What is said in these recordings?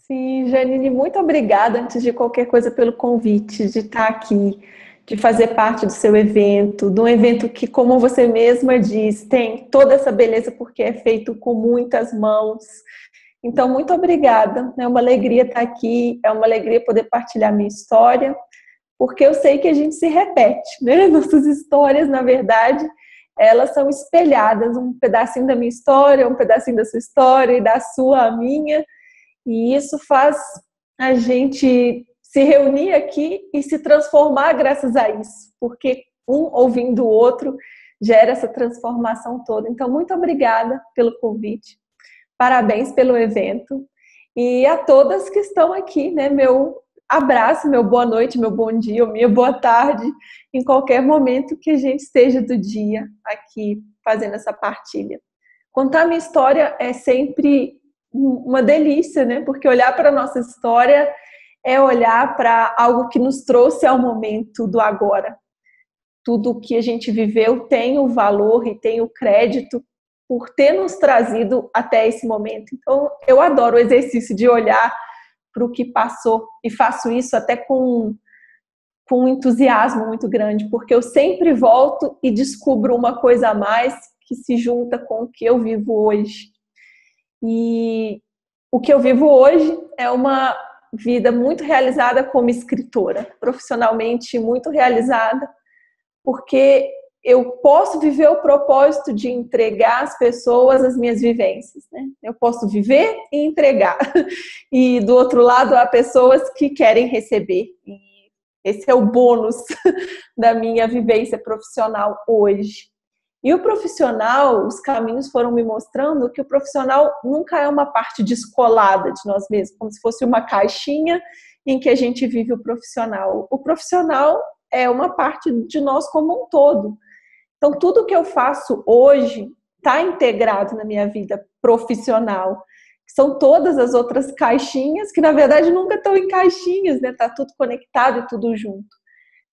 Sim, Janine, muito obrigada, antes de qualquer coisa, pelo convite de estar aqui, de fazer parte do seu evento, de um evento que, como você mesma diz, tem toda essa beleza porque é feito com muitas mãos. Então, muito obrigada. É uma alegria estar aqui, é uma alegria poder partilhar minha história, porque eu sei que a gente se repete, né? Nossas histórias, na verdade, elas são espelhadas, um pedacinho da minha história, um pedacinho da sua história e da sua, a minha. E isso faz a gente se reunir aqui e se transformar graças a isso, porque um ouvindo o outro gera essa transformação toda. Então, muito obrigada pelo convite, parabéns pelo evento e a todas que estão aqui, né? Meu abraço, meu boa noite, meu bom dia, minha boa tarde, em qualquer momento que a gente esteja do dia aqui fazendo essa partilha. Contar minha história é sempre uma delícia, né? Porque olhar para a nossa história é olhar para algo que nos trouxe ao momento do agora. Tudo que a gente viveu tem o valor e tem o crédito por ter nos trazido até esse momento. Então, eu adoro o exercício de olhar para o que passou e faço isso até com um entusiasmo muito grande, porque eu sempre volto e descubro uma coisa a mais que se junta com o que eu vivo hoje. E o que eu vivo hoje é uma vida muito realizada como escritora, profissionalmente muito realizada, porque eu posso viver o propósito de entregar às pessoas as minhas vivências, né? Eu posso viver e entregar. E do outro lado há pessoas que querem receber. E esse é o bônus da minha vivência profissional hoje. E o profissional, os caminhos foram me mostrando que o profissional nunca é uma parte descolada de nós mesmos, como se fosse uma caixinha em que a gente vive o profissional. O profissional é uma parte de nós como um todo. Então, tudo que eu faço hoje está integrado na minha vida profissional. São todas as outras caixinhas que, na verdade, nunca estão em caixinhas, né? Está tudo conectado e tudo junto.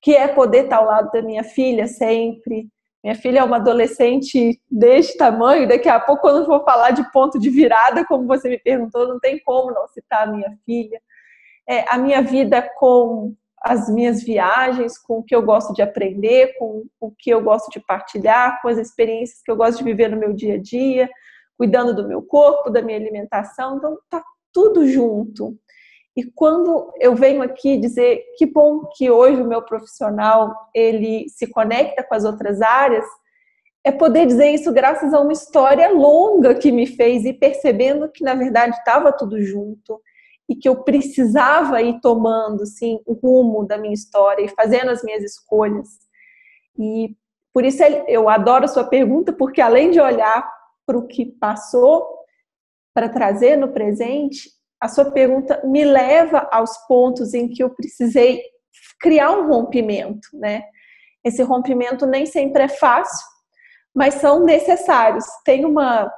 Que é poder estar ao lado da minha filha sempre. Minha filha é uma adolescente deste tamanho, daqui a pouco, quando eu for falar de ponto de virada, como você me perguntou, não tem como não citar a minha filha. A minha vida com as minhas viagens, com o que eu gosto de aprender, com o que eu gosto de partilhar, com as experiências que eu gosto de viver no meu dia a dia, cuidando do meu corpo, da minha alimentação, então tá tudo junto. E quando eu venho aqui dizer que bom que hoje o meu profissional ele se conecta com as outras áreas, é poder dizer isso graças a uma história longa que me fez ir percebendo que na verdade estava tudo junto e que eu precisava ir tomando assim, o rumo da minha história e fazendo as minhas escolhas. E por isso eu adoro a sua pergunta, porque além de olhar para o que passou, para trazer no presente, a sua pergunta me leva aos pontos em que eu precisei criar um rompimento, né? Esse rompimento nem sempre é fácil, mas são necessários. Tem uma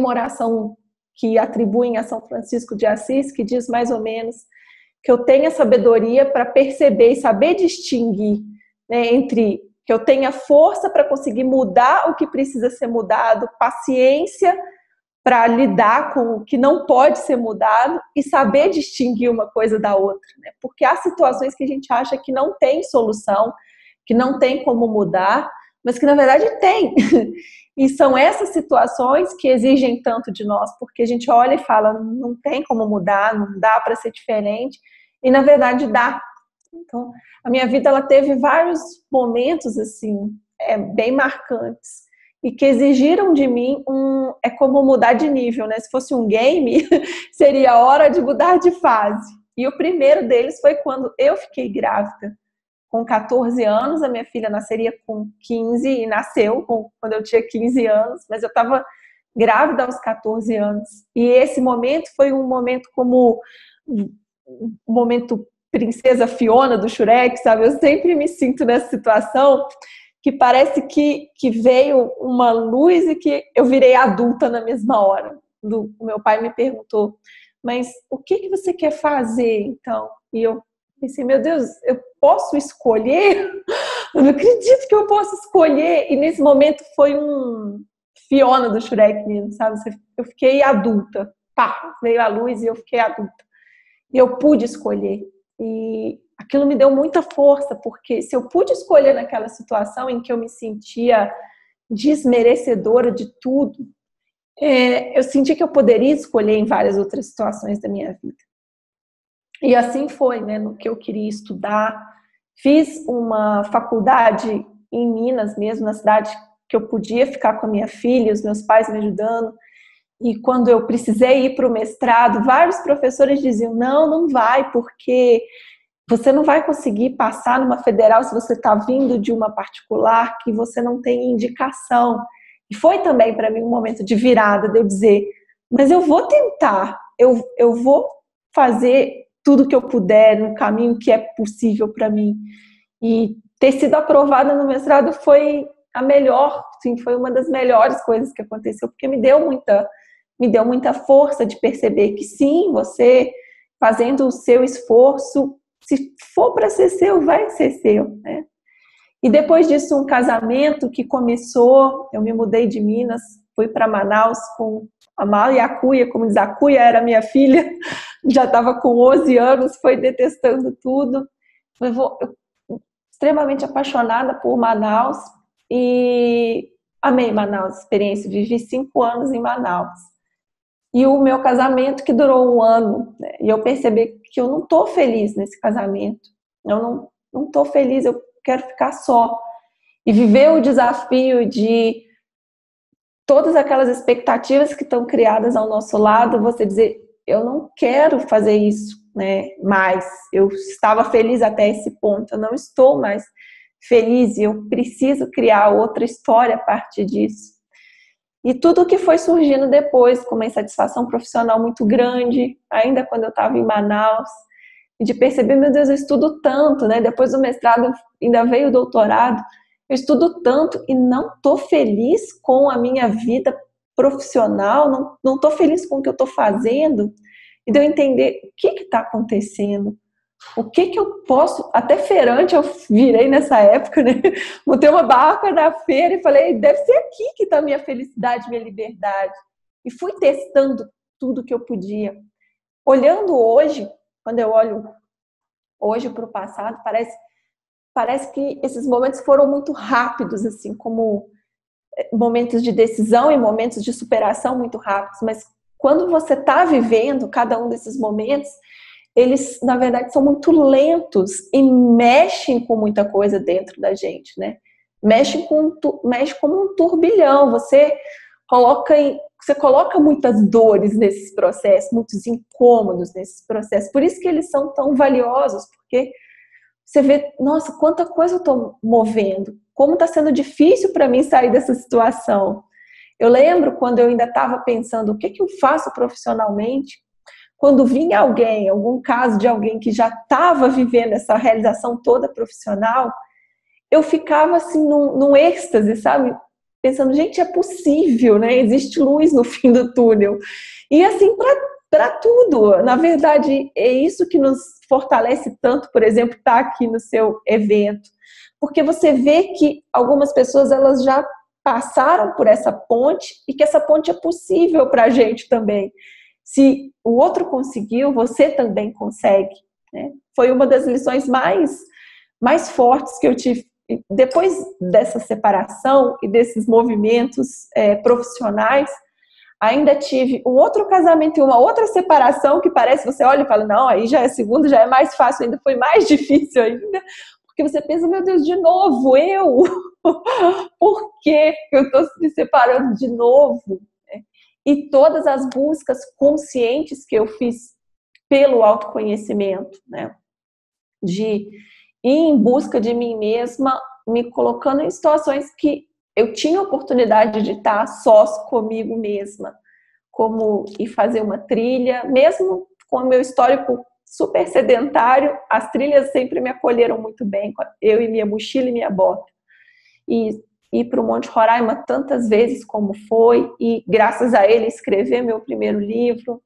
oração que atribuem a São Francisco de Assis, que diz mais ou menos que eu tenha sabedoria para perceber e saber distinguir, né, entre que eu tenha força para conseguir mudar o que precisa ser mudado, paciência para lidar com o que não pode ser mudado e saber distinguir uma coisa da outra, né? Porque há situações que a gente acha que não tem solução, que não tem como mudar, mas que na verdade tem. E são essas situações que exigem tanto de nós, porque a gente olha e fala, não tem como mudar, não dá para ser diferente, e na verdade dá. Então, a minha vida ela teve vários momentos assim, bem marcantes, e que exigiram de mim é como mudar de nível, né? Se fosse um game, seria a hora de mudar de fase. E o primeiro deles foi quando eu fiquei grávida. Com 14 anos, a minha filha nasceria com 15 e nasceu quando eu tinha 15 anos, mas eu estava grávida aos 14 anos. E esse momento foi um momento como um momento princesa Fiona do Shrek, sabe? Eu sempre me sinto nessa situação que parece que veio uma luz e que eu virei adulta na mesma hora. O meu pai me perguntou, mas o que você quer fazer, então? E eu pensei, meu Deus, eu posso escolher? Eu não acredito que eu posso escolher. E nesse momento foi um Fiona do Shrek mesmo, sabe? Eu fiquei adulta. pá, veio a luz e eu fiquei adulta. E eu pude escolher. E aquilo me deu muita força, porque se eu pude escolher naquela situação em que eu me sentia desmerecedora de tudo, eu senti que eu poderia escolher em várias outras situações da minha vida. E assim foi, né, no que eu queria estudar. Fiz uma faculdade em Minas mesmo, na cidade que eu podia ficar com a minha filha, os meus pais me ajudando. E quando eu precisei ir para o mestrado, vários professores diziam, não vai, porque você não vai conseguir passar numa federal se você está vindo de uma particular que você não tem indicação. E foi também para mim um momento de virada, de eu dizer, mas eu vou tentar, eu vou fazer tudo que eu puder no caminho que é possível para mim. E ter sido aprovada no mestrado foi a melhor, sim, foi uma das melhores coisas que aconteceu, porque me deu muita força de perceber que sim, você fazendo o seu esforço, se for para ser seu, vai ser seu, né? E depois disso, um casamento que começou, eu me mudei de Minas, fui para Manaus com a mala e a cuia, como diz, a cuia era minha filha, já estava com 11 anos, foi detestando tudo. Eu extremamente apaixonada por Manaus e amei Manaus, experiência, vivi 5 anos em Manaus. E o meu casamento que durou 1 ano, né? E eu percebi que eu não estou feliz nesse casamento, eu não estou feliz, eu quero ficar só. E viver o desafio de todas aquelas expectativas que estão criadas ao nosso lado, você dizer, eu não quero fazer isso, né, mais. Eu estava feliz até esse ponto, eu não estou mais feliz e eu preciso criar outra história a partir disso. E tudo que foi surgindo depois, com uma insatisfação profissional muito grande, ainda quando eu estava em Manaus, e de perceber, meu Deus, eu estudo tanto, né? Depois do mestrado ainda veio o doutorado, eu estudo tanto e não estou feliz com a minha vida profissional, não estou feliz com o que eu estou fazendo, e de eu entender o que está acontecendo, o que eu posso, até feirante eu virei nessa época, né? Botei uma barraca na feira e falei, deve ser aqui que está a minha felicidade, minha liberdade. E fui testando tudo que eu podia. Olhando hoje, quando eu olho hoje para o passado, parece que esses momentos foram muito rápidos, assim, como momentos de decisão e momentos de superação muito rápidos, mas quando você está vivendo cada um desses momentos, eles, na verdade, são muito lentos e mexem com muita coisa dentro da gente, né? Mexe como um turbilhão, você coloca muitas dores nesses processos, muitos incômodos nesses processos, por isso que eles são tão valiosos, porque você vê, nossa, quanta coisa eu estou movendo, como está sendo difícil para mim sair dessa situação. Eu lembro quando eu ainda estava pensando o que eu faço profissionalmente, quando vinha algum caso de alguém que já estava vivendo essa realização toda profissional, eu ficava assim num êxtase, sabe? Pensando, gente, é possível, né? Existe luz no fim do túnel. E assim, para tudo. Na verdade, é isso que nos fortalece tanto, por exemplo, estar aqui no seu evento. Porque você vê que algumas pessoas, elas já passaram por essa ponte e que essa ponte é possível para a gente também. Se o outro conseguiu, você também consegue, né? Foi uma das lições mais fortes que eu tive. Depois dessa separação e desses movimentos profissionais, ainda tive um outro casamento e uma outra separação que parece, você olha e fala, não, aí já é segundo, já é mais fácil, ainda foi mais difícil ainda, porque você pensa, meu Deus, de novo, eu? Por que eu estou me separando de novo? E todas as buscas conscientes que eu fiz pelo autoconhecimento, né? De ir em busca de mim mesma, me colocando em situações que eu tinha oportunidade de estar sós comigo mesma, como ir fazer uma trilha, mesmo com o meu histórico super sedentário, as trilhas sempre me acolheram muito bem, eu e minha mochila e minha bota. E ir para o Monte Roraima tantas vezes como foi, e graças a ele escrever meu primeiro livro,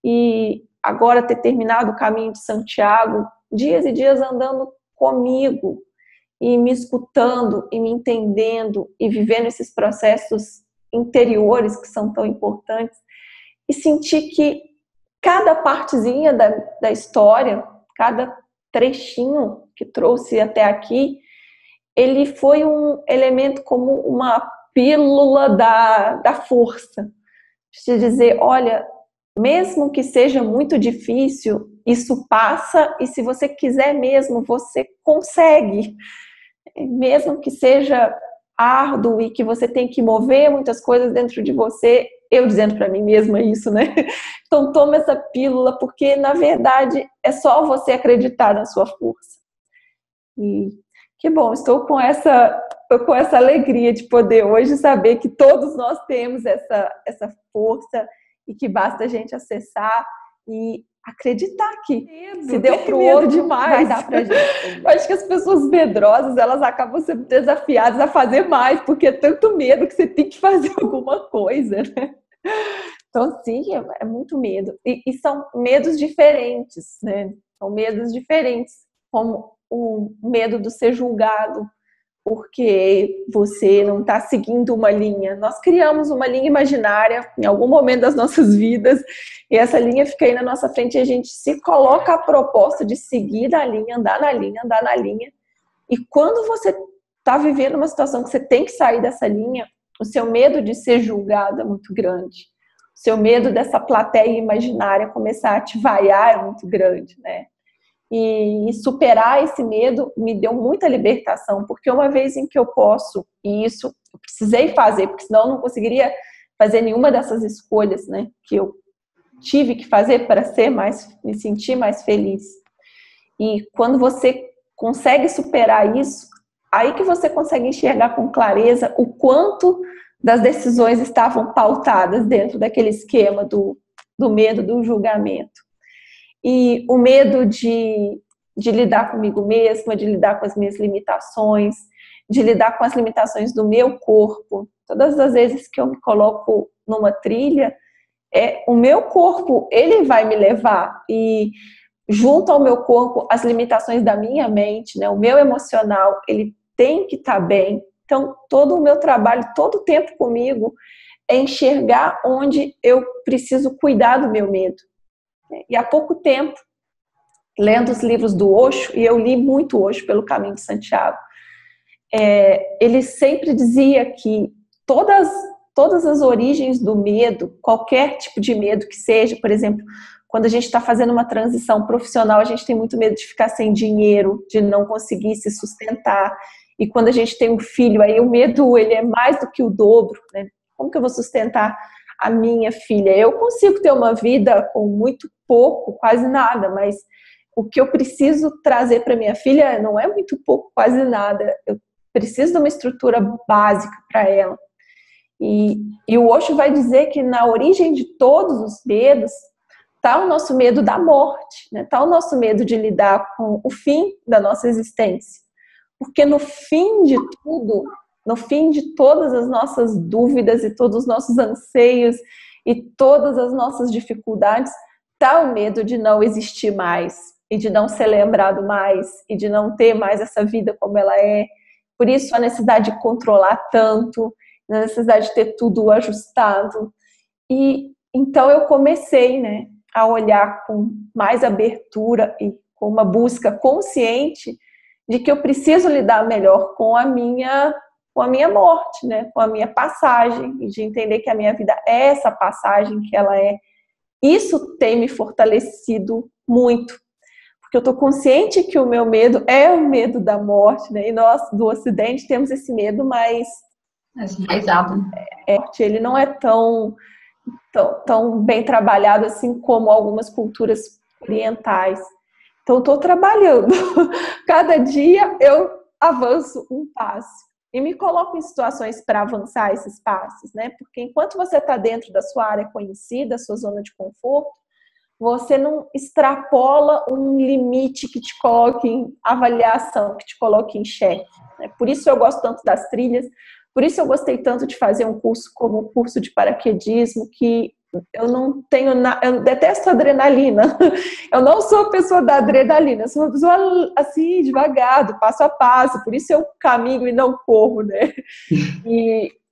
e agora ter terminado o caminho de Santiago, dias e dias andando comigo, e me escutando, e me entendendo, e vivendo esses processos interiores que são tão importantes. e sentir que cada partezinha da história, cada trechinho que trouxe até aqui, ele foi um elemento como uma pílula da força. De dizer, olha, mesmo que seja muito difícil, isso passa, e se você quiser mesmo, você consegue. Mesmo que seja árduo e que você tem que mover muitas coisas dentro de você, eu dizendo para mim mesma isso, né? Então toma essa pílula, porque na verdade é só você acreditar na sua força. E que bom, estou com essa alegria de poder hoje saber que todos nós temos essa força e que basta a gente acessar e acreditar que se deu para o outro demais, vai dar para a gente. Acho que as pessoas medrosas, elas acabam sendo desafiadas a fazer mais, porque é tanto medo que você tem que fazer alguma coisa, né? Então, sim, é muito medo. E são medos diferentes, né? São medos diferentes, como o medo de ser julgado, porque você não está seguindo uma linha. Nós criamos uma linha imaginária em algum momento das nossas vidas, e essa linha fica aí na nossa frente, e a gente se coloca a proposta de seguir na linha, andar na linha, andar na linha. E quando você está vivendo uma situação que você tem que sair dessa linha, o seu medo de ser julgado é muito grande. O seu medo dessa plateia imaginária começar a te vaiar é muito grande, né? E superar esse medo me deu muita libertação, porque uma vez em que eu posso, e isso eu precisei fazer, porque senão eu não conseguiria fazer nenhuma dessas escolhas, né, que eu tive que fazer para me sentir mais feliz. E quando você consegue superar isso, aí que você consegue enxergar com clareza o quanto das decisões estavam pautadas dentro daquele esquema do medo, do julgamento. E o medo de lidar comigo mesma, de lidar com as minhas limitações, de lidar com as limitações do meu corpo. Todas as vezes que eu me coloco numa trilha, o meu corpo, ele vai me levar. E junto ao meu corpo, as limitações da minha mente, né, o meu emocional, ele tem que estar bem. Então, todo o meu trabalho, todo o tempo comigo, é enxergar onde eu preciso cuidar do meu medo. E há pouco tempo, lendo os livros do Osho, e eu li muito Osho pelo Caminho de Santiago, ele sempre dizia que todas as origens do medo, qualquer tipo de medo que seja, por exemplo, quando a gente está fazendo uma transição profissional, a gente tem muito medo de ficar sem dinheiro, de não conseguir se sustentar, e quando a gente tem um filho, aí o medo ele é mais do que o dobro, né? Como que eu vou sustentar a minha filha? Eu consigo ter uma vida com muito pouco, quase nada, mas o que eu preciso trazer para minha filha não é muito pouco, quase nada. Eu preciso de uma estrutura básica para ela. E o Osho vai dizer que na origem de todos os medos está o nosso medo da morte, né? Está o nosso medo de lidar com o fim da nossa existência. Porque no fim de tudo, no fim de todas as nossas dúvidas e todos os nossos anseios e todas as nossas dificuldades, está o medo de não existir mais e de não ser lembrado mais e de não ter mais essa vida como ela é. Por isso a necessidade de controlar tanto, a necessidade de ter tudo ajustado. E então eu comecei, né, a olhar com mais abertura e com uma busca consciente de que eu preciso lidar melhor com a minha morte, né? Com a minha passagem, e de entender que a minha vida é essa passagem que ela é. Isso tem me fortalecido muito, porque eu estou consciente que o meu medo é o medo da morte, né? E nós, do Ocidente, temos esse medo mais enraizado. Ele não é tão bem trabalhado assim como algumas culturas orientais. Então, estou trabalhando. Cada dia eu avanço um passo. E me coloco em situações para avançar esses passos, né? Porque enquanto você está dentro da sua área conhecida, sua zona de conforto, você não extrapola um limite que te coloque em avaliação, que te coloque em xeque. Por isso eu gosto tanto das trilhas, por isso eu gostei tanto de fazer um curso como o curso de paraquedismo, que eu não tenho eu detesto adrenalina. Eu não sou a pessoa da adrenalina, eu sou uma pessoa assim, devagar, do passo a passo, por isso eu caminho e não corro, né?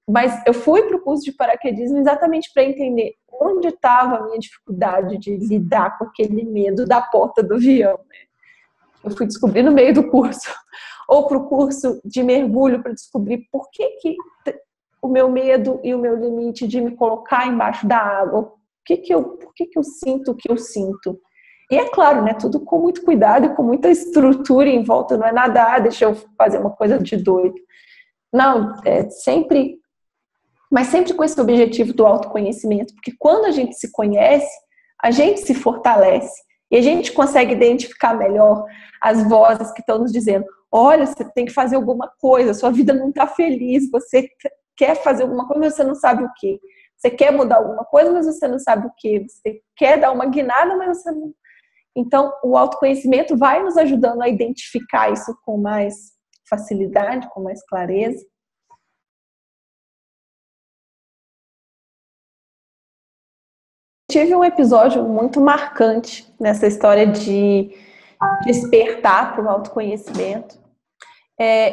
Mas eu fui para o curso de paraquedismo exatamente para entender onde estava a minha dificuldade de lidar com aquele medo da porta do avião, né? Eu fui descobrir no meio do curso, ou para o curso de mergulho, para descobrir por que o meu medo e o meu limite de me colocar embaixo da água, por que eu sinto o que eu sinto. E é claro, né, tudo com muito cuidado e com muita estrutura em volta, não é nada, deixa eu fazer uma coisa de doido. Não, mas sempre com esse objetivo do autoconhecimento, porque quando a gente se conhece, a gente se fortalece e a gente consegue identificar melhor as vozes que estão nos dizendo: olha, você tem que fazer alguma coisa, sua vida não está feliz, você quer fazer alguma coisa, mas você não sabe o quê. Você quer mudar alguma coisa, mas você não sabe o quê. Você quer dar uma guinada, mas você não... Então, o autoconhecimento vai nos ajudando a identificar isso com mais facilidade, com mais clareza. Tive um episódio muito marcante nessa história de despertar para o autoconhecimento.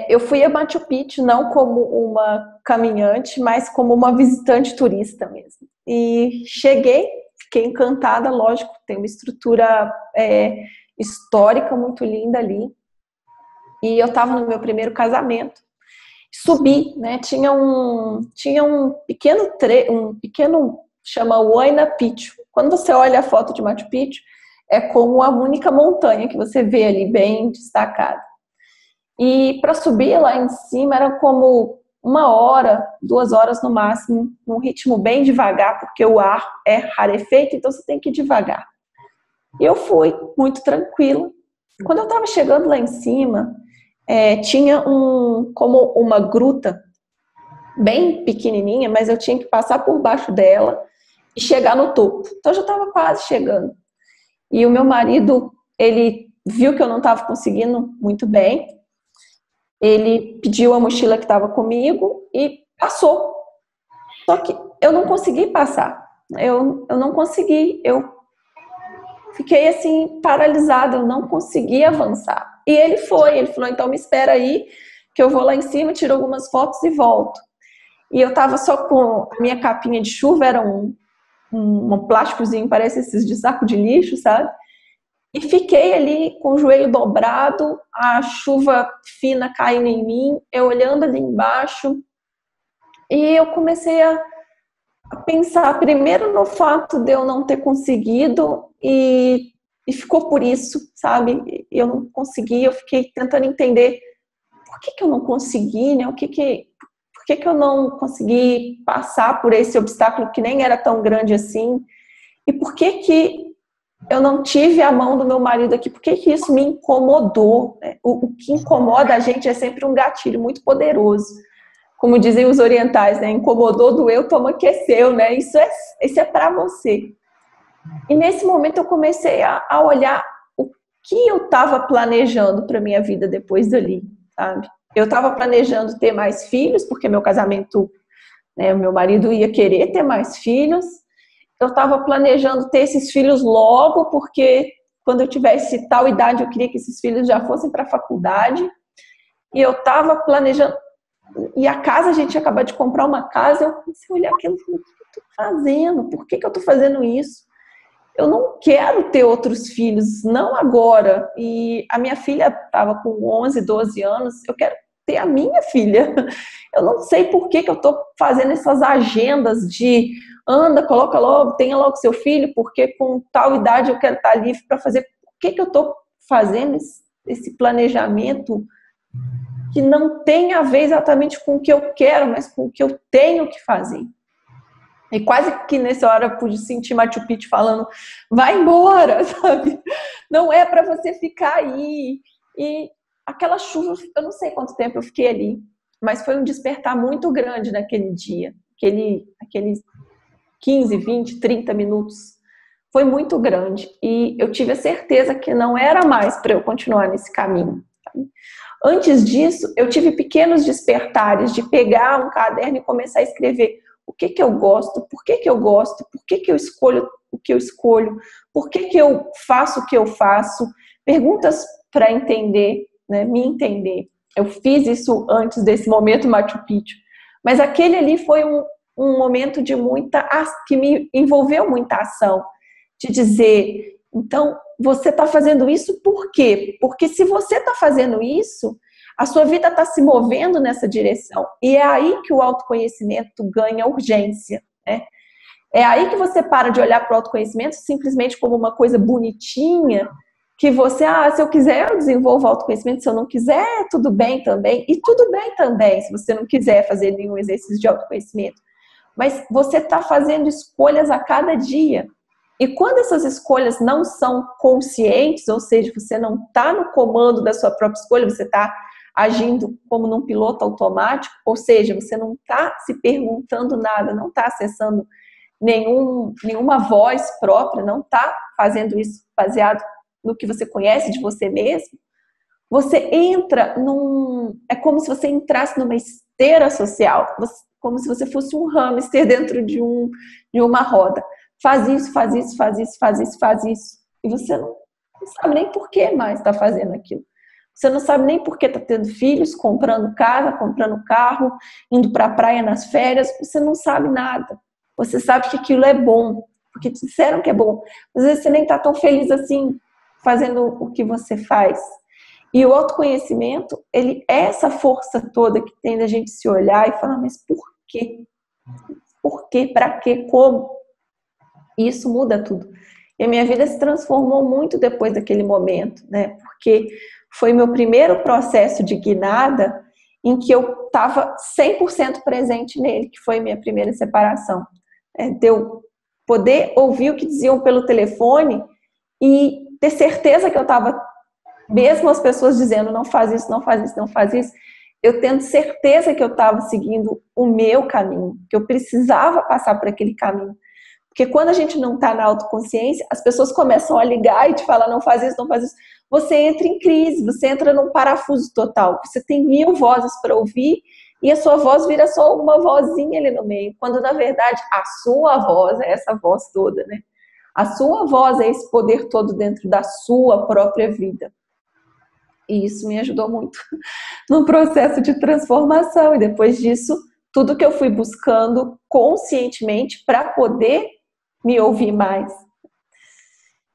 Eu fui a Machu Picchu não como uma caminhante, mas como uma visitante turista mesmo. E cheguei, fiquei encantada, lógico, tem uma estrutura histórica muito linda ali. E eu estava no meu primeiro casamento. Subi, né? Tinha um pequeno chama Huayna Picchu. Quando você olha a foto de Machu Picchu, é como a única montanha que você vê ali bem destacada. E para subir lá em cima era como 1 hora, 2 horas no máximo, num ritmo bem devagar, porque o ar é rarefeito, então você tem que ir devagar. E eu fui muito tranquila. Quando eu estava chegando lá em cima, tinha como uma gruta bem pequenininha, mas eu tinha que passar por baixo dela e chegar no topo. Então eu já estava quase chegando. E o meu marido, ele viu que eu não estava conseguindo muito bem. Ele pediu a mochila que estava comigo e passou. Só que eu não consegui passar. Eu não consegui. Eu fiquei assim, paralisada. Eu não consegui avançar. E ele falou, então me espera aí, que eu vou lá em cima, tiro algumas fotos e volto. E eu estava só com a minha capinha de chuva, era um plásticozinho, parece esses de saco de lixo, sabe? E fiquei ali com o joelho dobrado, a chuva fina caindo em mim, eu olhando ali embaixo. E eu comecei a pensar primeiro no fato de eu não ter conseguido e ficou por isso, sabe? Eu não consegui, eu fiquei tentando entender por que eu não consegui, né? Por que eu não consegui passar por esse obstáculo que nem era tão grande assim? E por que eu não tive a mão do meu marido aqui? Por que isso me incomodou? Né? O que incomoda a gente é sempre um gatilho muito poderoso. Como dizem os orientais, né? Incomodou, doeu, toma aqueceu, né? Isso é para você. E nesse momento eu comecei a olhar o que eu estava planejando para minha vida depois dali, sabe? Eu estava planejando ter mais filhos, porque meu casamento, né, meu marido ia querer ter mais filhos. Eu estava planejando ter esses filhos logo, porque quando eu tivesse tal idade, eu queria que esses filhos já fossem para a faculdade. E eu estava planejando... E a casa, a gente ia acabar de comprar uma casa, eu comecei a olhar aquilo e falei, o que eu estou fazendo? Por que eu estou fazendo isso? Eu não quero ter outros filhos, não agora. E a minha filha estava com 11, 12 anos, eu quero ter a minha filha. Eu não sei por que eu estou fazendo essas agendas de anda, coloca logo, tenha logo seu filho, porque com tal idade eu quero estar livre para fazer. Por que eu estou fazendo esse planejamento que não tem a ver exatamente com o que eu quero, mas com o que eu tenho que fazer? E quase que nessa hora eu pude sentir Machu Picchu falando, vai embora, sabe? Não é para você ficar aí. E aquela chuva, eu não sei quanto tempo eu fiquei ali, mas foi um despertar muito grande naquele dia. Aqueles 15, 20, 30 minutos. Foi muito grande. E eu tive a certeza que não era mais para eu continuar nesse caminho. Sabe? Antes disso, eu tive pequenos despertares de pegar um caderno e começar a escrever o que eu gosto, por que eu gosto, por que eu escolho o que eu escolho, por que eu faço o que eu faço, perguntas para entender, né, me entender. Eu fiz isso antes desse momento Machu Picchu, mas aquele ali foi um momento de que me envolveu muita ação, de dizer, então, você está fazendo isso por quê? Porque se você está fazendo isso, a sua vida está se movendo nessa direção. E é aí que o autoconhecimento ganha urgência, né? É aí que você para de olhar para o autoconhecimento simplesmente como uma coisa bonitinha, que você, se eu quiser eu desenvolvo autoconhecimento, se eu não quiser, tudo bem também. E tudo bem também, se você não quiser fazer nenhum exercício de autoconhecimento. Mas você está fazendo escolhas a cada dia. E quando essas escolhas não são conscientes, ou seja, você não está no comando da sua própria escolha, você está agindo como num piloto automático, ou seja, você não está se perguntando nada, não está acessando nenhuma voz própria, não está fazendo isso baseado no que você conhece de você mesmo, você entra é como se você entrasse numa esteira social, como se você fosse um hamster dentro de uma roda. Faz isso, faz isso, faz isso, faz isso, faz isso. E você não sabe nem por que mais está fazendo aquilo. Você não sabe nem por que está tendo filhos, comprando casa, comprando carro, indo para a praia nas férias. Você não sabe nada. Você sabe que aquilo é bom, porque te disseram que é bom. Às vezes você nem está tão feliz assim, fazendo o que você faz. E o autoconhecimento, ele é essa força toda que tem da gente se olhar e falar, mas por quê? Por quê? Para quê? Como? E isso muda tudo. E a minha vida se transformou muito depois daquele momento, né? Porque foi meu primeiro processo de guinada em que eu estava 100% presente nele, que foi minha primeira separação. De eu poder ouvir o que diziam pelo telefone e ter certeza que eu estava, mesmo as pessoas dizendo não faz isso, não faz isso, não faz isso, eu tendo certeza que eu estava seguindo o meu caminho, que eu precisava passar por aquele caminho. Porque quando a gente não está na autoconsciência, as pessoas começam a ligar e te falar não faz isso, não faz isso. Você entra em crise, você entra num parafuso total. Você tem 1000 vozes para ouvir e a sua voz vira só uma vozinha ali no meio. Quando, na verdade, a sua voz é essa voz toda, né? A sua voz é esse poder todo dentro da sua própria vida. E isso me ajudou muito no processo de transformação. E depois disso, tudo que eu fui buscando conscientemente para poder me ouvir mais.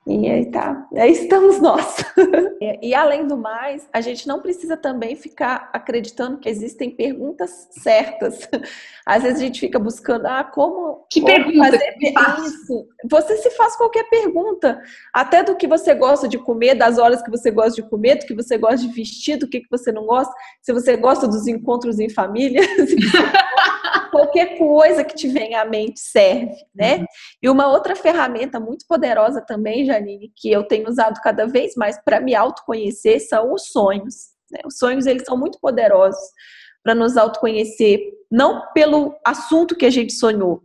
E aí tá, aí estamos nós. E além do mais, a gente não precisa também ficar acreditando que existem perguntas certas. Às vezes a gente fica buscando, como fazer isso? Você se faz qualquer pergunta, até do que você gosta de comer, das horas que você gosta de comer, do que você gosta de vestir, do que você não gosta, se você gosta dos encontros em família, qualquer coisa que te venha à mente serve, né? E uma outra ferramenta muito poderosa também, Janine, que eu tenho usado cada vez mais para me autoconhecer, são os sonhos, né? Os sonhos, eles são muito poderosos para nos autoconhecer, não pelo assunto que a gente sonhou,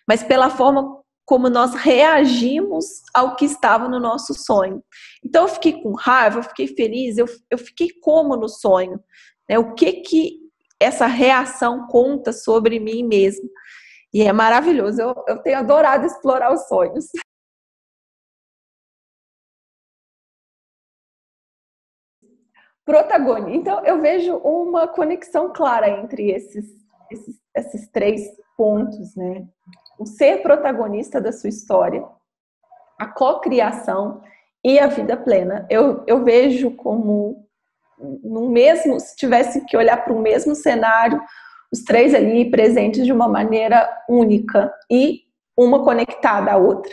mas pela forma como nós reagimos ao que estava no nosso sonho. Então, eu fiquei com raiva, eu fiquei feliz, eu fiquei como no sonho, né? O que essa reação conta sobre mim mesmo. E é maravilhoso. Eu tenho adorado explorar os sonhos. Protagonista. Então, eu vejo uma conexão clara entre esses 3 pontos, né? O ser protagonista da sua história, a cocriação e a vida plena. Eu vejo como se tivesse que olhar para o mesmo cenário, os 3 ali presentes de uma maneira única e uma conectada à outra.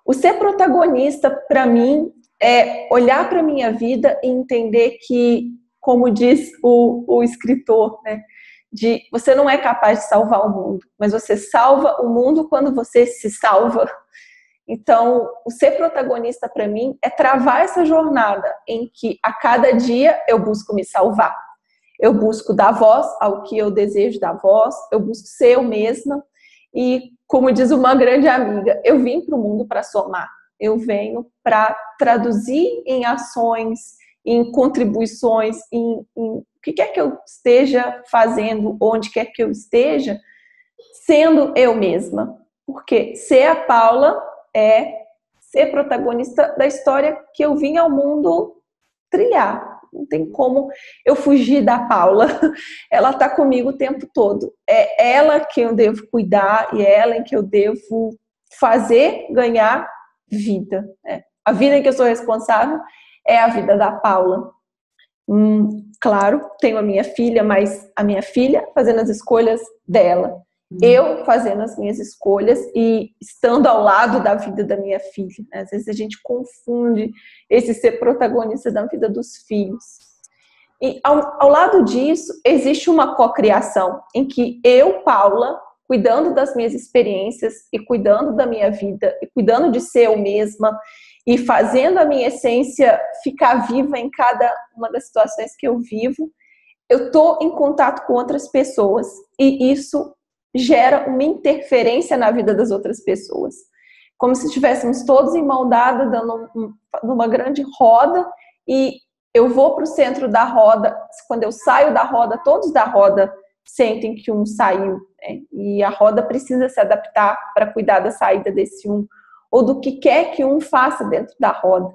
O ser protagonista, para mim, é olhar para a minha vida e entender que, como diz o escritor, né, você não é capaz de salvar o mundo, mas você salva o mundo quando você se salva. Então, o ser protagonista para mim é travar essa jornada em que a cada dia eu busco me salvar. Eu busco dar voz ao que eu desejo dar voz, eu busco ser eu mesma e, como diz uma grande amiga, eu vim para o mundo para somar. Eu venho para traduzir em ações, em contribuições, em o que quer que eu esteja fazendo, onde quer que eu esteja, sendo eu mesma. Porque ser a Paula é ser protagonista da história que eu vim ao mundo trilhar. Não tem como eu fugir da Paula. Ela está comigo o tempo todo. É ela que eu devo cuidar e é ela em que eu devo fazer ganhar vida. A vida em que eu sou responsável é a vida da Paula. Claro, tenho a minha filha, mas a minha filha fazendo as escolhas dela. Eu fazendo as minhas escolhas e estando ao lado da vida da minha filha. Às vezes a gente confunde esse ser protagonista da vida dos filhos. E ao lado disso, existe uma cocriação em que eu, Paula, cuidando das minhas experiências e cuidando da minha vida e cuidando de ser eu mesma e fazendo a minha essência ficar viva em cada uma das situações que eu vivo, eu estou em contato com outras pessoas e isso gera uma interferência na vida das outras pessoas. Como se estivéssemos todos em mão dada, dando uma grande roda, e eu vou para o centro da roda. Quando eu saio da roda, todos da roda sentem que um saiu, né? E a roda precisa se adaptar para cuidar da saída desse um, ou do que quer que um faça dentro da roda.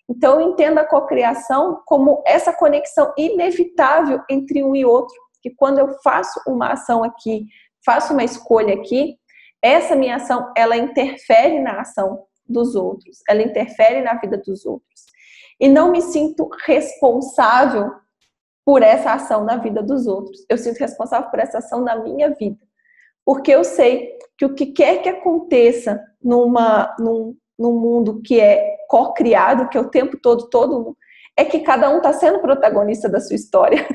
Então, eu entendo a cocriação como essa conexão inevitável entre um e outro, que quando eu faço uma ação aqui, faço uma escolha aqui, essa minha ação, ela interfere na ação dos outros, ela interfere na vida dos outros. E não me sinto responsável por essa ação na vida dos outros. Eu sinto responsável por essa ação na minha vida. Porque eu sei que o que quer que aconteça num mundo que é co-criado, que é o tempo todo mundo, é que cada um está sendo protagonista da sua história.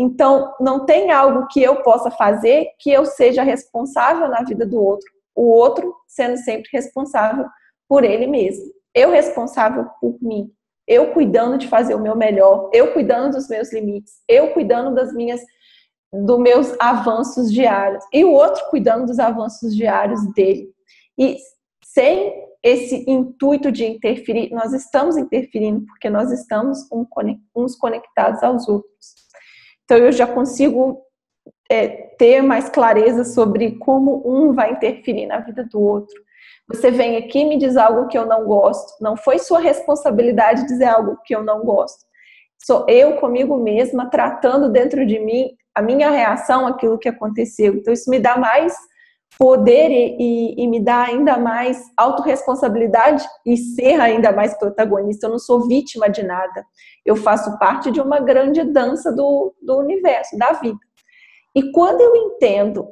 Então, não tem algo que eu possa fazer que eu seja responsável na vida do outro. O outro sendo sempre responsável por ele mesmo. Eu responsável por mim. Eu cuidando de fazer o meu melhor. Eu cuidando dos meus limites. Eu cuidando dos meus avanços diários. E o outro cuidando dos avanços diários dele. E sem esse intuito de interferir, nós estamos interferindo porque nós estamos uns conectados aos outros. Então, eu já consigo ter mais clareza sobre como um vai interferir na vida do outro. Você vem aqui e me diz algo que eu não gosto. Não foi sua responsabilidade dizer algo que eu não gosto. Sou eu comigo mesma tratando dentro de mim a minha reação àquilo que aconteceu. Então, isso me dá mais poder e me dá ainda mais autorresponsabilidade e ser ainda mais protagonista. Eu não sou vítima de nada. Eu faço parte de uma grande dança do universo, da vida. E quando eu entendo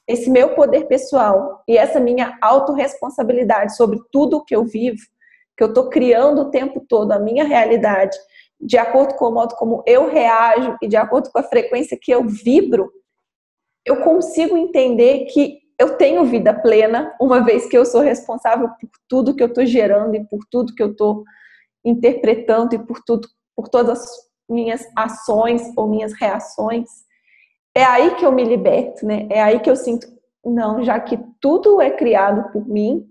esse meu poder pessoal e essa minha autorresponsabilidade sobre tudo que eu vivo, que eu estou criando o tempo todo a minha realidade, de acordo com o modo como eu reajo e de acordo com a frequência que eu vibro, eu consigo entender que eu tenho vida plena, uma vez que eu sou responsável por tudo que eu estou gerando e por tudo que eu estou interpretando e por todas as minhas ações ou minhas reações. É aí que eu me liberto, né? É aí que eu sinto, não, já que tudo é criado por mim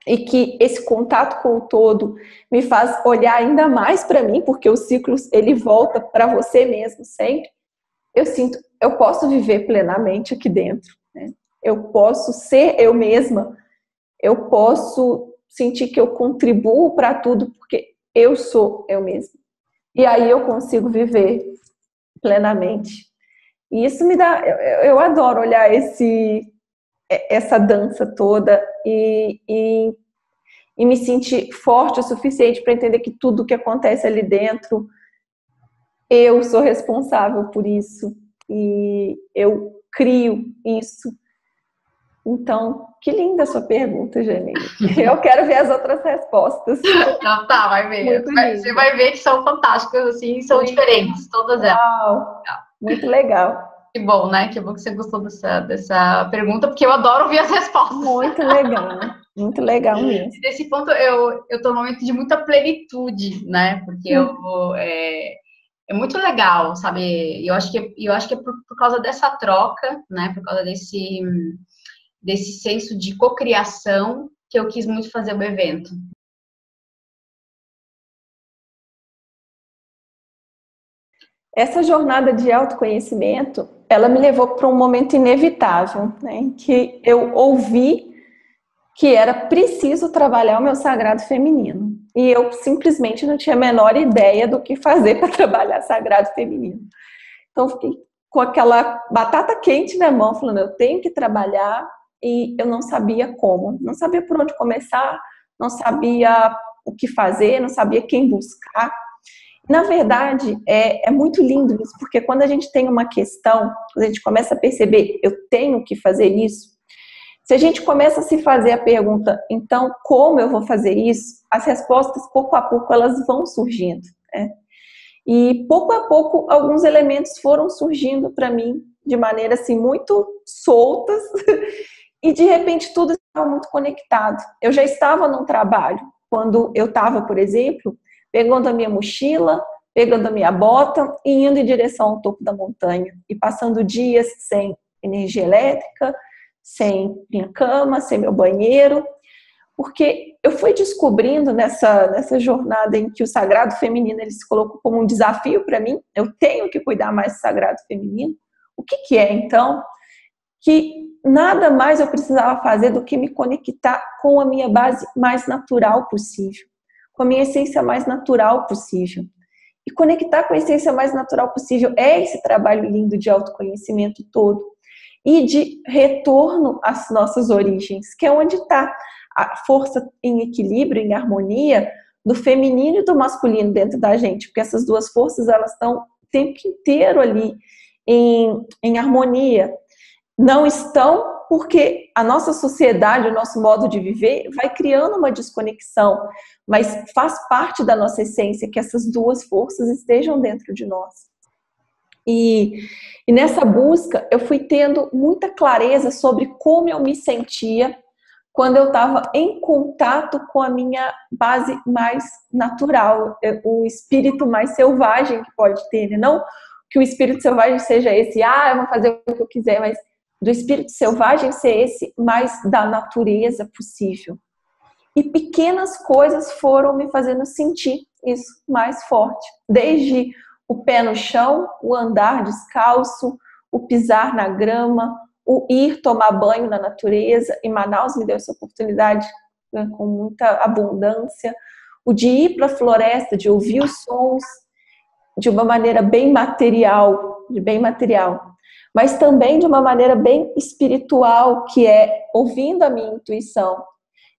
e que esse contato com o todo me faz olhar ainda mais para mim, porque o ciclo ele volta para você mesmo sempre. Eu sinto, eu posso viver plenamente aqui dentro, né? Eu posso ser eu mesma, eu posso sentir que eu contribuo para tudo, porque eu sou eu mesma. E aí eu consigo viver plenamente. E isso me dá, eu adoro olhar essa dança toda e me sentir forte o suficiente para entender que tudo que acontece ali dentro, eu sou responsável por isso e eu crio isso. Então, que linda a sua pergunta, Janine. Eu quero ver as outras respostas. Não, tá, vai ver. Você vai ver que são fantásticas, assim, são diferentes, todas elas. Uau, muito legal. Que bom, né? Que bom que você gostou dessa pergunta, porque eu adoro ouvir as respostas. Muito legal mesmo. Nesse ponto, eu tô num momento de muita plenitude, né? Porque é muito legal, sabe? Eu acho que é por causa dessa troca, né? Por causa desse senso de cocriação que eu quis muito fazer o evento. Essa jornada de autoconhecimento, ela me levou para um momento inevitável, né? Em que eu ouvi que era preciso trabalhar o meu sagrado feminino. E eu simplesmente não tinha a menor ideia do que fazer para trabalhar sagrado feminino. Então, fiquei com aquela batata quente na mão, falando, eu tenho que trabalhar, e eu não sabia como. Não sabia por onde começar, não sabia o que fazer, não sabia quem buscar. Na verdade, é muito lindo isso, porque quando a gente tem uma questão, a gente começa a perceber, eu tenho que fazer isso. Se a gente começa a se fazer a pergunta, então, como eu vou fazer isso? As respostas, pouco a pouco, elas vão surgindo, né? E, pouco a pouco, alguns elementos foram surgindo para mim de maneira, assim, muito soltas e, de repente, tudo estava muito conectado. Eu já estava num trabalho, quando eu estava, por exemplo, pegando a minha mochila, pegando a minha bota e indo em direção ao topo da montanha e passando dias sem energia elétrica, sem minha cama, sem meu banheiro, porque eu fui descobrindo nessa jornada em que o sagrado feminino ele se colocou como um desafio para mim, eu tenho que cuidar mais do sagrado feminino. O que é, então? Que nada mais eu precisava fazer do que me conectar com a minha base mais natural possível, com a minha essência mais natural possível. E conectar com a essência mais natural possível é esse trabalho lindo de autoconhecimento todo e de retorno às nossas origens, que é onde está a força em equilíbrio, em harmonia, do feminino e do masculino dentro da gente, porque essas duas forças, elas estão o tempo inteiro ali em harmonia. Não estão porque a nossa sociedade, o nosso modo de viver, vai criando uma desconexão, mas faz parte da nossa essência que essas duas forças estejam dentro de nós. E nessa busca, eu fui tendo muita clareza sobre como eu me sentia quando eu estava em contato com a minha base mais natural, o espírito mais selvagem que pode ter, né? Não que o espírito selvagem seja esse, eu vou fazer o que eu quiser, mas do espírito selvagem ser esse mais da natureza possível. E pequenas coisas foram me fazendo sentir isso mais forte, desde o pé no chão, o andar descalço, o pisar na grama, o ir tomar banho na natureza. Em Manaus me deu essa oportunidade, né, com muita abundância. O de ir para a floresta, de ouvir os sons de uma maneira bem material, mas também de uma maneira bem espiritual, que é ouvindo a minha intuição,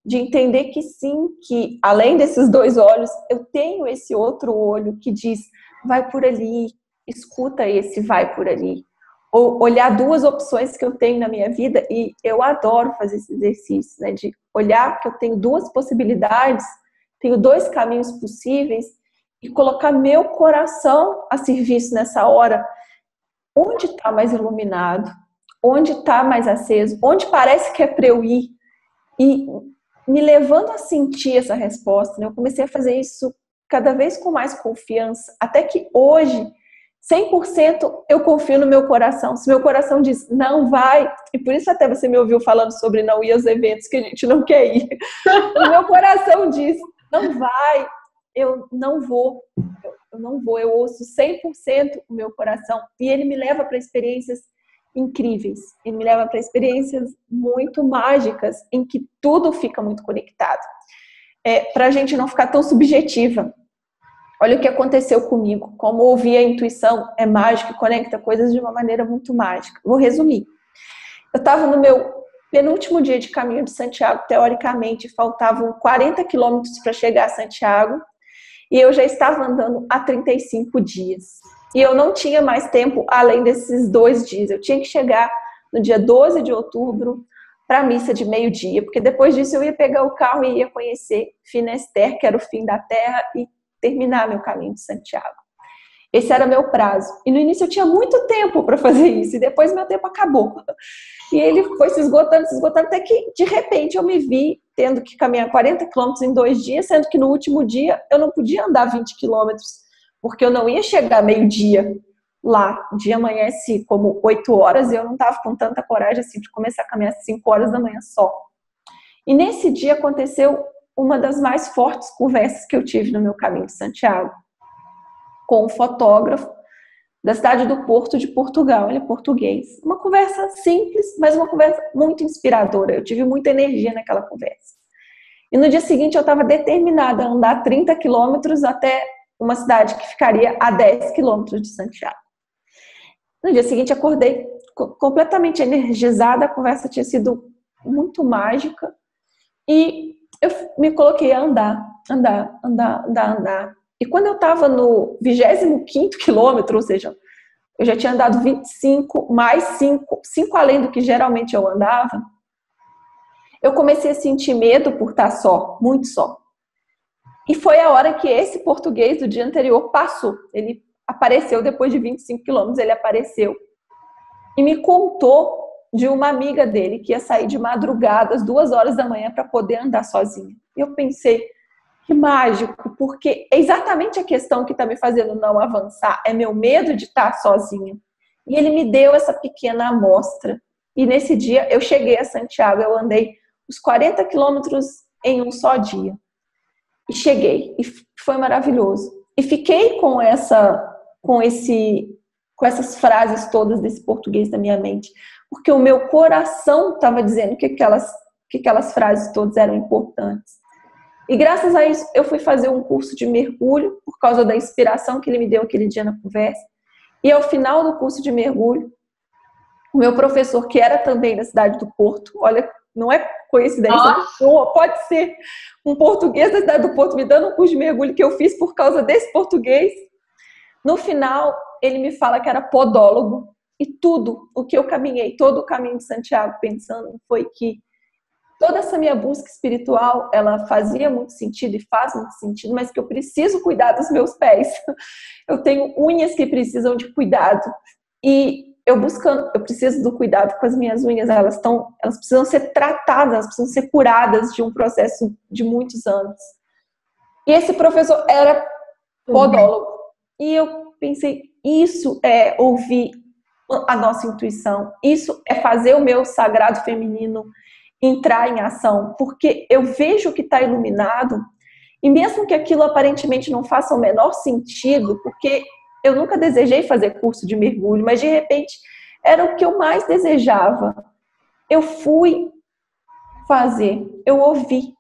de entender que sim, que além desses dois olhos, eu tenho esse outro olho que diz, vai por ali, escuta esse, vai por ali. Ou olhar duas opções que eu tenho na minha vida, e eu adoro fazer esse exercício, né, de olhar que eu tenho duas possibilidades, tenho dois caminhos possíveis, e colocar meu coração a serviço nessa hora. Onde está mais iluminado? Onde está mais aceso? Onde parece que é para eu ir? E me levando a sentir essa resposta, né? Eu comecei a fazer isso cada vez com mais confiança, até que hoje, 100% eu confio no meu coração. Se meu coração diz, não vai, e por isso até você me ouviu falando sobre não ir aos eventos que a gente não quer ir. O meu coração diz, não vai, eu não vou, eu ouço 100% o meu coração, e ele me leva para experiências incríveis, ele me leva para experiências muito mágicas, em que tudo fica muito conectado, para a gente não ficar tão subjetiva. Olha o que aconteceu comigo, como ouvir a intuição é mágico e conecta coisas de uma maneira muito mágica. Vou resumir. Eu estava no meu penúltimo dia de caminho de Santiago, teoricamente, faltavam 40 quilômetros para chegar a Santiago, e eu já estava andando há 35 dias. E eu não tinha mais tempo além desses 2 dias. Eu tinha que chegar no dia 12 de outubro para a missa de meio-dia, porque depois disso eu ia pegar o carro e ia conhecer Finisterre, que era o fim da terra, e terminar meu caminho de Santiago. Esse era meu prazo. E no início eu tinha muito tempo para fazer isso, e depois meu tempo acabou. E ele foi se esgotando, até que, de repente, eu me vi tendo que caminhar 40 quilômetros em 2 dias, sendo que no último dia eu não podia andar 20 quilômetros, porque eu não ia chegar meio-dia lá. O dia amanhece como 8 horas, e eu não estava com tanta coragem assim de começar a caminhar às 5 horas da manhã só. E nesse dia aconteceu uma das mais fortes conversas que eu tive no meu caminho de Santiago, com um fotógrafo da cidade do Porto de Portugal. Ele é português. Uma conversa simples, mas uma conversa muito inspiradora. Eu tive muita energia naquela conversa. E no dia seguinte eu estava determinada a andar 30 quilômetros até uma cidade que ficaria a 10 quilômetros de Santiago. No dia seguinte acordei completamente energizada, a conversa tinha sido muito mágica e eu me coloquei a andar. E quando eu estava no 25º quilômetro, ou seja, eu já tinha andado 25, mais 5 além do que geralmente eu andava, eu comecei a sentir medo por estar só, muito só. E foi a hora que esse português do dia anterior passou. Ele apareceu depois de 25 quilômetros, ele apareceu e me contou de uma amiga dele que ia sair de madrugada às 2 horas da manhã para poder andar sozinha. E eu pensei, que mágico, porque é exatamente a questão que está me fazendo não avançar, é meu medo de estar sozinha. E ele me deu essa pequena amostra. E nesse dia eu cheguei a Santiago, eu andei os 40 quilômetros em um só dia. E cheguei, e foi maravilhoso. E fiquei com essas frases todas desse português na minha mente, porque o meu coração estava dizendo que aquelas frases todas eram importantes. E graças a isso, eu fui fazer um curso de mergulho, por causa da inspiração que ele me deu aquele dia na conversa. E ao final do curso de mergulho, o meu professor, que era também da cidade do Porto, olha, não é coincidência, pode ser um português da cidade do Porto me dando um curso de mergulho que eu fiz por causa desse português. No final, ele me fala que era podólogo. E tudo o que eu caminhei, todo o caminho de Santiago pensando foi que toda essa minha busca espiritual, ela fazia muito sentido e faz muito sentido, mas que eu preciso cuidar dos meus pés. Eu tenho unhas que precisam de cuidado. E eu preciso do cuidado com as minhas unhas, elas precisam ser tratadas, elas precisam ser curadas de um processo de muitos anos. E esse professor era podólogo. E eu pensei, isso é ouvir a nossa intuição, isso é fazer o meu sagrado feminino entrar em ação, porque eu vejo que está iluminado, e mesmo que aquilo aparentemente não faça o menor sentido, porque eu nunca desejei fazer curso de mergulho, mas de repente era o que eu mais desejava. Eu fui fazer, eu ouvi.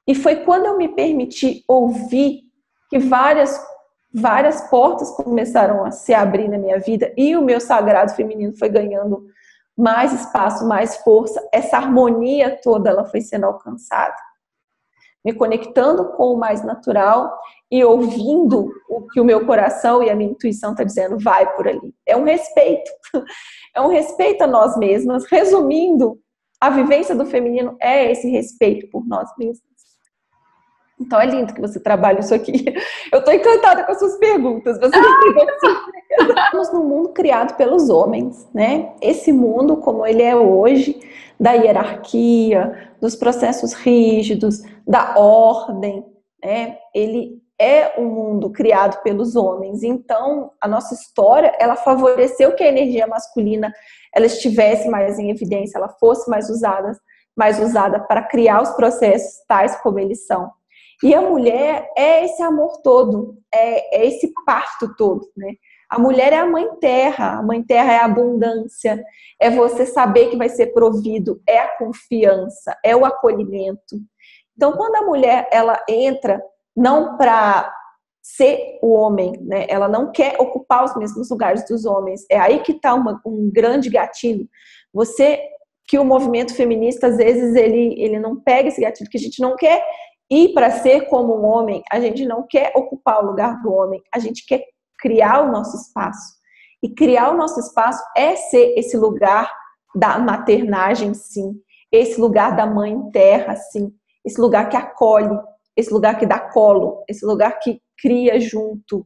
E foi quando eu me permiti ouvir que várias portas começaram a se abrir na minha vida e o meu sagrado feminino foi ganhando mais espaço, mais força. Essa harmonia toda ela foi sendo alcançada. Me conectando com o mais natural e ouvindo o que o meu coração e a minha intuição está dizendo, vai por ali. É um respeito. É um respeito a nós mesmas. Resumindo, a vivência do feminino é esse respeito por nós mesmas. Então é lindo que você trabalhe isso aqui. Eu estou encantada com as suas perguntas. Você estamos num mundo criado pelos homens, né? Esse mundo como ele é hoje, da hierarquia, dos processos rígidos, da ordem, né? Ele é um mundo criado pelos homens. Então, a nossa história, ela favoreceu que a energia masculina ela estivesse mais em evidência, ela fosse mais usada para criar os processos tais como eles são. E a mulher é esse amor todo, é esse parto todo, né? A mulher é a mãe terra é a abundância, é você saber que vai ser provido, é a confiança, é o acolhimento. Então, quando a mulher ela entra não para ser o homem, né? Ela não quer ocupar os mesmos lugares dos homens, é aí que está um grande gatilho. Que o movimento feminista, às vezes, ele não pega esse gatilho, que a gente não quer ir para ser como um homem, a gente não quer ocupar o lugar do homem, a gente quer criar o nosso espaço. E criar o nosso espaço é ser esse lugar da maternagem, sim. Esse lugar da mãe terra, sim. Esse lugar que acolhe, esse lugar que dá colo, esse lugar que cria junto,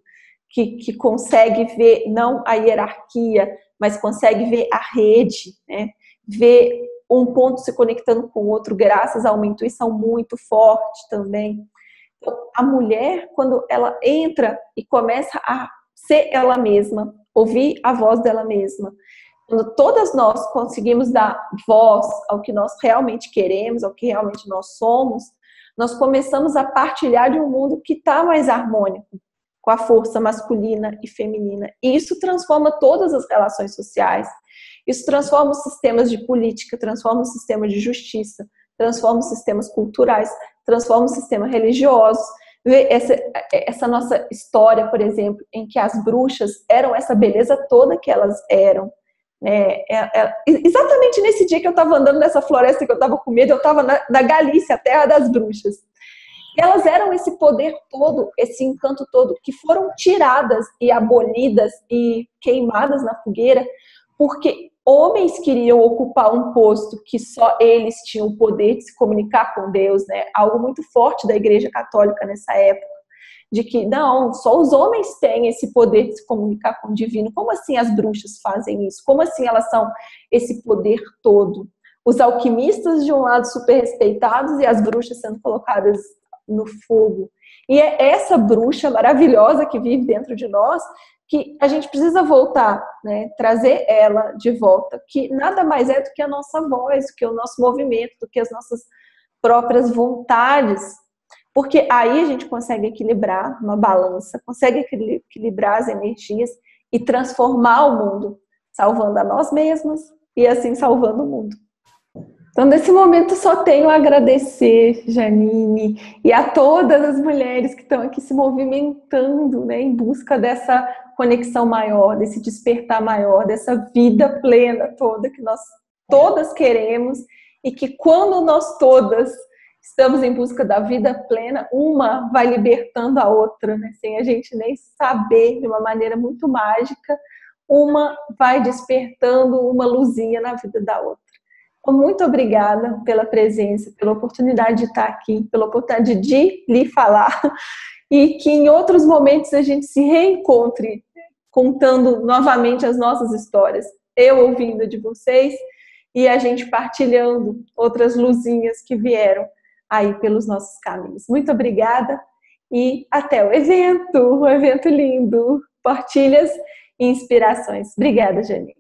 que consegue ver não a hierarquia, mas consegue ver a rede, né? Ver um ponto se conectando com o outro graças a uma intuição muito forte também. Então, a mulher, quando ela entra e começa a ser ela mesma, ouvir a voz dela mesma, quando todas nós conseguimos dar voz ao que nós realmente queremos, ao que realmente nós somos, nós começamos a partilhar de um mundo que está mais harmônico, com a força masculina e feminina. E isso transforma todas as relações sociais, isso transforma os sistemas de política, transforma os sistemas de justiça, transforma os sistemas culturais, transforma os sistemas religiosos. Essa nossa história, por exemplo, em que as bruxas eram essa beleza toda que elas eram, né? Exatamente nesse dia que eu estava andando nessa floresta que eu estava com medo, eu estava na Galícia, a terra das bruxas. E elas eram esse poder todo, esse encanto todo, que foram tiradas e abolidas e queimadas na fogueira, porque homens queriam ocupar um posto que só eles tinham o poder de se comunicar com Deus, né? Algo muito forte da Igreja Católica nessa época, de que não, só os homens têm esse poder de se comunicar com o divino. Como assim as bruxas fazem isso? Como assim elas são esse poder todo? Os alquimistas de um lado super respeitados e as bruxas sendo colocadas no fogo. E é essa bruxa maravilhosa que vive dentro de nós que a gente precisa voltar, né? Trazer ela de volta, que nada mais é do que a nossa voz, do que o nosso movimento, do que as nossas próprias vontades, porque aí a gente consegue equilibrar uma balança, consegue equilibrar as energias e transformar o mundo, salvando a nós mesmos e assim salvando o mundo. Então, nesse momento, só tenho a agradecer, Janine, e a todas as mulheres que estão aqui se movimentando, né, em busca dessa conexão maior, desse despertar maior, dessa vida plena toda que nós todas queremos, e que quando nós todas estamos em busca da vida plena, uma vai libertando a outra, né, sem a gente nem saber, de uma maneira muito mágica, uma vai despertando uma luzinha na vida da outra. Muito obrigada pela presença, pela oportunidade de estar aqui, pela oportunidade de lhe falar e que em outros momentos a gente se reencontre contando novamente as nossas histórias, eu ouvindo de vocês e a gente partilhando outras luzinhas que vieram aí pelos nossos caminhos. Muito obrigada e até o evento, um evento lindo, partilhas e inspirações. Obrigada, Janine.